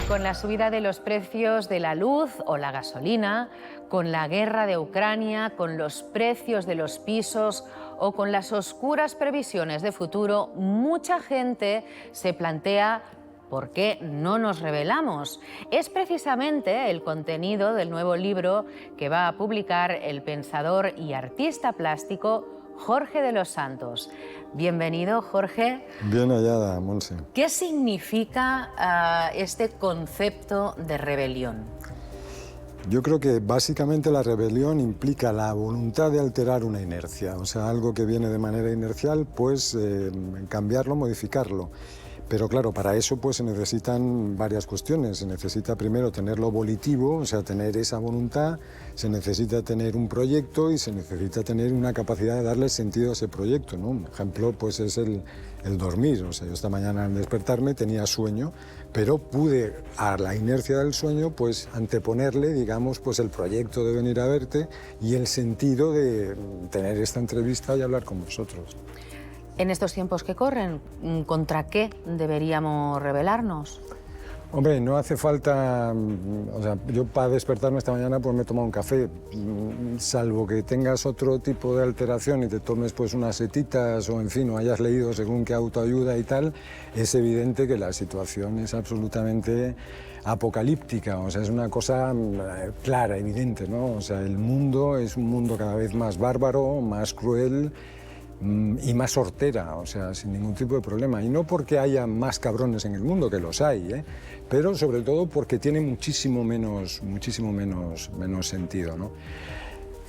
Con la subida de los precios de la luz o la gasolina, con la guerra de Ucrania, con los precios de los pisos o con las oscuras previsiones de futuro, mucha gente se plantea ¿por qué no nos rebelamos? Es precisamente el contenido del nuevo libro que va a publicar el pensador y artista plástico Jorge de los Santos. Bienvenido, Jorge. Bien hallada, Monse. ¿Qué significa este concepto de rebelión? Yo creo que básicamente la rebelión implica la voluntad de alterar una inercia, o sea, algo que viene de manera inercial, pues cambiarlo, modificarlo. Pero claro, para eso pues se necesitan varias cuestiones. Se necesita primero tenerlo volitivo, o sea, tener esa voluntad, se necesita tener un proyecto y se necesita tener una capacidad de darle sentido a ese proyecto, ¿no? Un ejemplo pues es el dormir. O sea, yo esta mañana al despertarme tenía sueño, pero pude a la inercia del sueño pues anteponerle, digamos, pues el proyecto de venir a verte y el sentido de tener esta entrevista y hablar con vosotros. En estos tiempos que corren, ¿contra qué deberíamos rebelarnos? Hombre, no hace falta, o sea, yo para despertarme esta mañana pues me he tomado un café, salvo que tengas otro tipo de alteración y te tomes pues unas setitas o en fin, o hayas leído según qué autoayuda y tal, es evidente que la situación es absolutamente apocalíptica, o sea, es una cosa clara, evidente, ¿no? O sea, el mundo es un mundo cada vez más bárbaro, más cruel y más hortera, o sea, sin ningún tipo de problema. Y no porque haya más cabrones en el mundo, que los hay, pero sobre todo porque tiene muchísimo menos sentido, ¿no?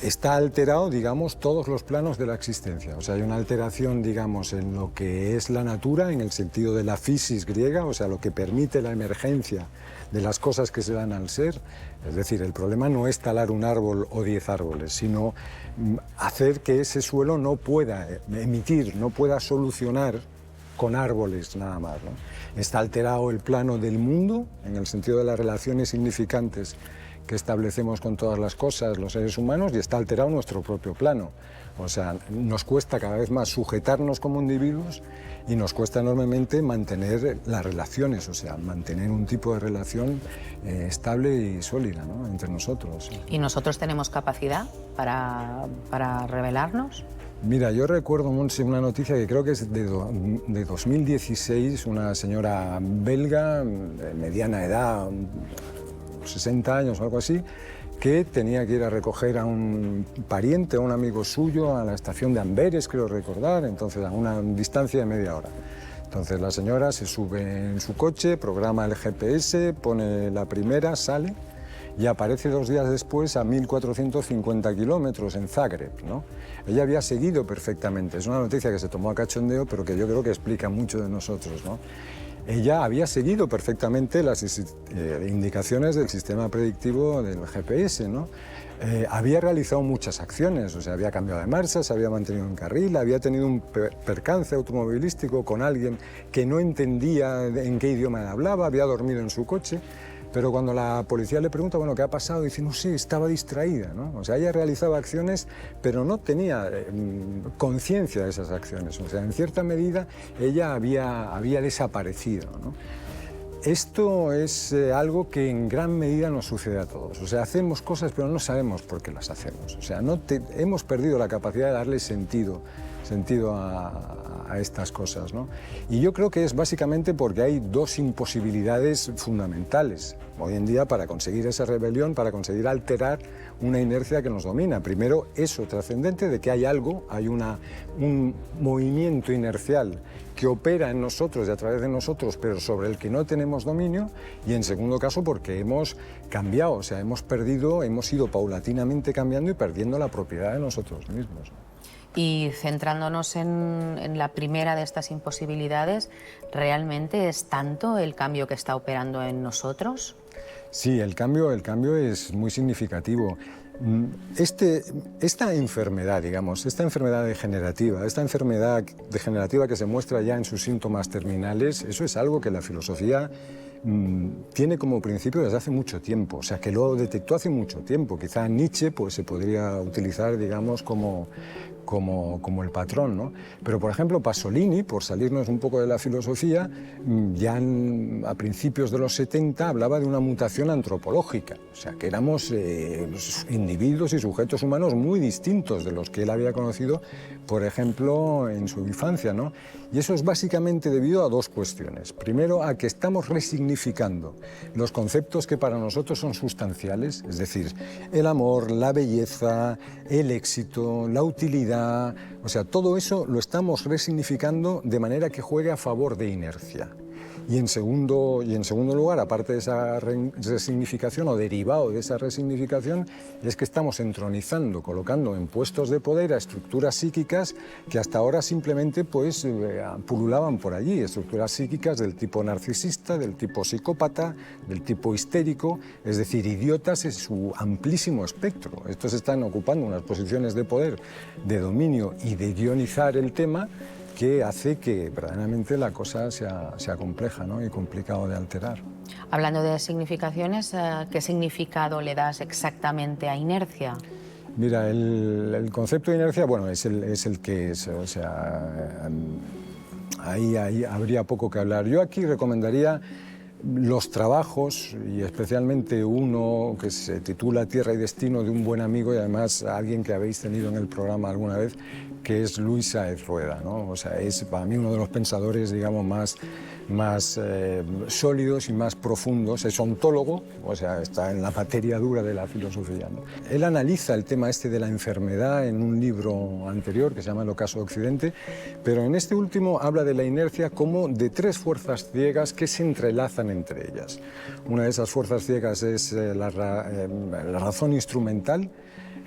Está alterado, digamos, todos los planos de la existencia. O sea, hay una alteración, digamos, en lo que es la natura, en el sentido de la physis griega, o sea, lo que permite la emergencia de las cosas que se dan al ser. Es decir, el problema no es talar un árbol o 10 árboles, sino hacer que ese suelo no pueda emitir, no pueda solucionar con árboles nada más, ¿no? Está alterado el plano del mundo, en el sentido de las relaciones significantes que establecemos con todas las cosas, los seres humanos, y está alterado nuestro propio plano. O sea, nos cuesta cada vez más sujetarnos como individuos y nos cuesta enormemente mantener las relaciones, o sea, mantener un tipo de relación estable y sólida, ¿no?, entre nosotros. ¿Y nosotros tenemos capacidad para rebelarnos? Mira, yo recuerdo, Monse, una noticia que creo que es de 2016, una señora belga, de mediana edad, 60 años o algo así, que tenía que ir a recoger a un pariente, a un amigo suyo, a la estación de Amberes, creo recordar, entonces a una distancia de media hora. Entonces la señora se sube en su coche, programa el GPS, pone la primera, sale y aparece 2 días después a 1.450 kilómetros en Zagreb, ¿no? Ella había seguido perfectamente, es una noticia que se tomó a cachondeo, pero que yo creo que explica mucho de nosotros, ¿no? Ella había seguido perfectamente las indicaciones del sistema predictivo del GPS, ¿no? Había realizado muchas acciones, o sea, había cambiado de marcha, se había mantenido en carril, había tenido un percance automovilístico con alguien que no entendía en qué idioma hablaba, había dormido en su coche. Pero cuando la policía le pregunta, bueno, ¿qué ha pasado? Dice, no sé, estaba distraída, ¿no? O sea, ella realizaba acciones, pero no tenía conciencia de esas acciones. O sea, en cierta medida, ella había desaparecido, ¿no? Esto es algo que en gran medida nos sucede a todos. O sea, hacemos cosas, pero no sabemos por qué las hacemos. O sea, hemos perdido la capacidad de darle sentido a estas cosas, ¿no? Y yo creo que es básicamente porque hay 2 imposibilidades fundamentales hoy en día para conseguir esa rebelión, para conseguir alterar una inercia que nos domina. Primero, eso trascendente de que hay algo, hay un movimiento inercial que opera en nosotros y a través de nosotros, pero sobre el que no tenemos dominio, y en segundo caso porque hemos cambiado, o sea, hemos ido paulatinamente cambiando y perdiendo la propiedad de nosotros mismos. Y centrándonos en la primera de estas imposibilidades, ¿realmente es tanto el cambio que está operando en nosotros? Sí, el cambio es muy significativo. Esta enfermedad, digamos, esta enfermedad degenerativa que se muestra ya en sus síntomas terminales, eso es algo que la filosofía tiene como principio desde hace mucho tiempo, o sea, que lo detectó hace mucho tiempo. Quizá Nietzsche pues, se podría utilizar, digamos, como como el patrón, ¿no? Pero, por ejemplo, Pasolini, por salirnos un poco de la filosofía, ya a principios de los 70 hablaba de una mutación antropológica, o sea, que éramos individuos y sujetos humanos muy distintos de los que él había conocido, por ejemplo, en su infancia, ¿no? Y eso es básicamente debido a dos cuestiones. Primero, a que estamos resignificando los conceptos que para nosotros son sustanciales, es decir, el amor, la belleza, el éxito, la utilidad, o sea, todo eso lo estamos resignificando de manera que juegue a favor de inercia. Y en segundo lugar, aparte de esa resignificación o derivado de esa resignificación, es que estamos entronizando, colocando en puestos de poder a estructuras psíquicas que hasta ahora simplemente pues, pululaban por allí, estructuras psíquicas del tipo narcisista, del tipo psicópata, del tipo histérico, es decir, idiotas en su amplísimo espectro. Estos están ocupando unas posiciones de poder, de dominio y de guionizar el tema, que hace que verdaderamente la cosa sea compleja, ¿no? Y complicado de alterar. Hablando de significaciones, ¿qué significado le das exactamente a inercia? Mira, el concepto de inercia, bueno, es el que es, o sea, ahí habría poco que hablar. Yo aquí recomendaría los trabajos, y especialmente uno que se titula Tierra y Destino, de un buen amigo y además alguien que habéis tenido en el programa alguna vez, que es Luis Sáez Rueda, ¿no? O sea, es para mí uno de los pensadores, digamos, más sólidos y más profundos. Es ontólogo, o sea, está en la materia dura de la filosofía, ¿no? Él analiza el tema este de la enfermedad en un libro anterior que se llama El ocaso de Occidente, pero en este último habla de la inercia como de tres fuerzas ciegas que se entrelazan entre ellas. Una de esas fuerzas ciegas es la razón instrumental,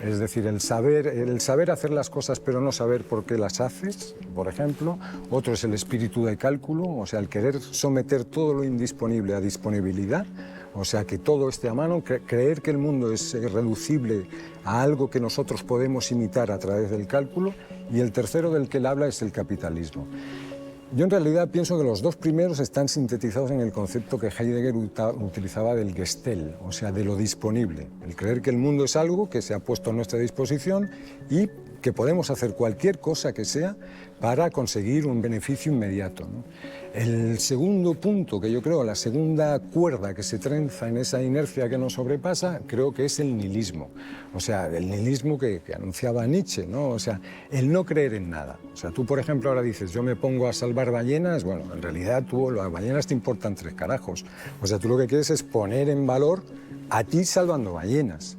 es decir, el saber hacer las cosas pero no saber por qué las haces, por ejemplo. Otro es el espíritu de cálculo, o sea, el querer someter todo lo indisponible a disponibilidad, o sea, que todo esté a mano, creer que el mundo es reducible a algo que nosotros podemos imitar a través del cálculo. Y el tercero del que él habla es el capitalismo. Yo en realidad pienso que los dos primeros están sintetizados en el concepto que Heidegger utilizaba del Gesell, o sea, de lo disponible. El creer que el mundo es algo que se ha puesto a nuestra disposición y que podemos hacer cualquier cosa que sea para conseguir un beneficio inmediato, ¿no? El segundo punto que yo creo, la segunda cuerda que se trenza en esa inercia que nos sobrepasa, creo que es el nihilismo. O sea, el nihilismo que anunciaba Nietzsche, ¿no? O sea, el no creer en nada. O sea, tú, por ejemplo, ahora dices, yo me pongo a salvar ballenas, bueno, en realidad las ballenas te importan tres carajos. O sea, tú lo que quieres es poner en valor a ti salvando ballenas,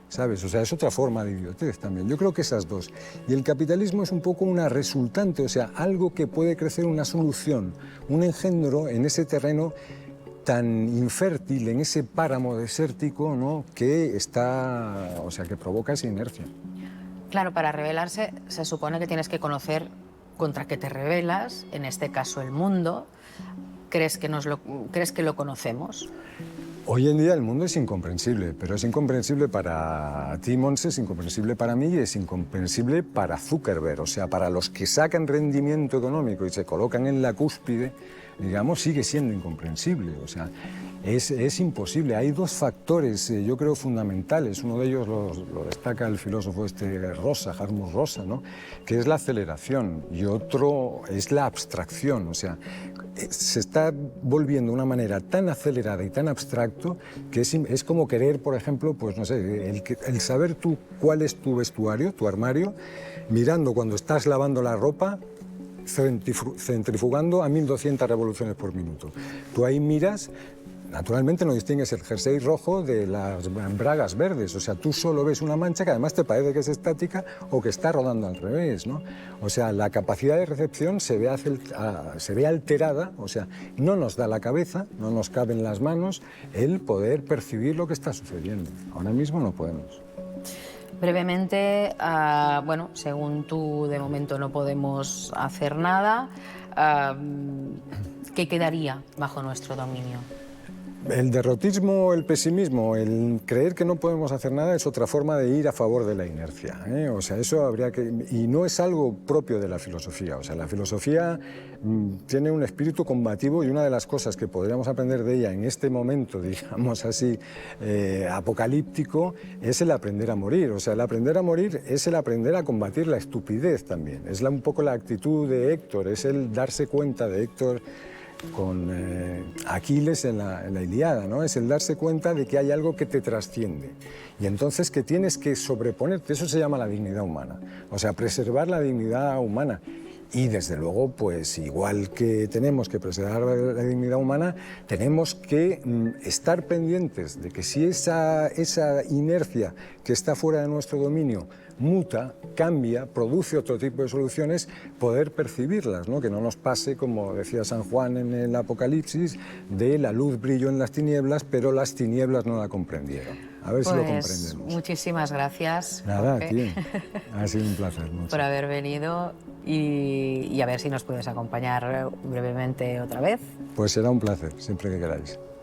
¿sabes? O sea, es otra forma de idiotez también. Yo creo que esas dos. Y el capitalismo es un poco una resultante, o sea, algo que puede crecer, una solución, un engendro en ese terreno tan infértil, en ese páramo desértico, ¿no? Que está, o sea, que provoca esa inercia. Claro, para rebelarse se supone que tienes que conocer contra qué te rebelas, en este caso el mundo. ¿Crees que lo conocemos? Hoy en día el mundo es incomprensible, pero es incomprensible para ti, Montse, es incomprensible para mí y es incomprensible para Zuckerberg. O sea, para los que sacan rendimiento económico y se colocan en la cúspide, digamos, sigue siendo incomprensible. O sea, es imposible. Hay dos factores, yo creo, fundamentales. Uno de ellos lo destaca el filósofo Rosa, Hartmut Rosa, ¿no? Que es la aceleración, y otro es la abstracción. O sea, se está volviendo de una manera tan acelerada y tan abstracto que es como querer, por ejemplo, pues no sé, el saber tú cuál es tu vestuario, tu armario, mirando cuando estás lavando la ropa, centrifugando a 1200 revoluciones por minuto. Tú ahí miras. Naturalmente no distingues el jersey rojo de las bragas verdes, o sea, tú solo ves una mancha que además te parece que es estática o que está rodando al revés, ¿no? O sea, la capacidad de recepción se ve alterada, o sea, no nos da la cabeza, no nos caben las manos el poder percibir lo que está sucediendo. Ahora mismo no podemos. Brevemente, bueno, según tú, de momento no podemos hacer nada. ¿Qué quedaría bajo nuestro dominio? El derrotismo, el pesimismo, el creer que no podemos hacer nada es otra forma de ir a favor de la inercia, ¿eh? O sea, eso habría que... Y no es algo propio de la filosofía. O sea, la filosofía tiene un espíritu combativo y una de las cosas que podríamos aprender de ella en este momento, digamos así, apocalíptico, es el aprender a morir. O sea, el aprender a morir es el aprender a combatir la estupidez también. Es un poco la actitud de Héctor, es el darse cuenta de Héctor con Aquiles en la Ilíada, ¿no? Es el darse cuenta de que hay algo que te trasciende y entonces que tienes que sobreponerte. Eso se llama la dignidad humana, o sea, preservar la dignidad humana. Y desde luego, pues igual que tenemos que preservar la dignidad humana, tenemos que estar pendientes de que si esa inercia que está fuera de nuestro dominio muta, cambia, produce otro tipo de soluciones, poder percibirlas, ¿no? Que no nos pase, como decía San Juan en el Apocalipsis, de la luz brilló en las tinieblas, pero las tinieblas no la comprendieron. A ver si lo comprendemos. Muchísimas gracias. Nada, tío. Ha sido un placer. Mucho. Por haber venido y a ver si nos puedes acompañar brevemente otra vez. Pues será un placer, siempre que queráis.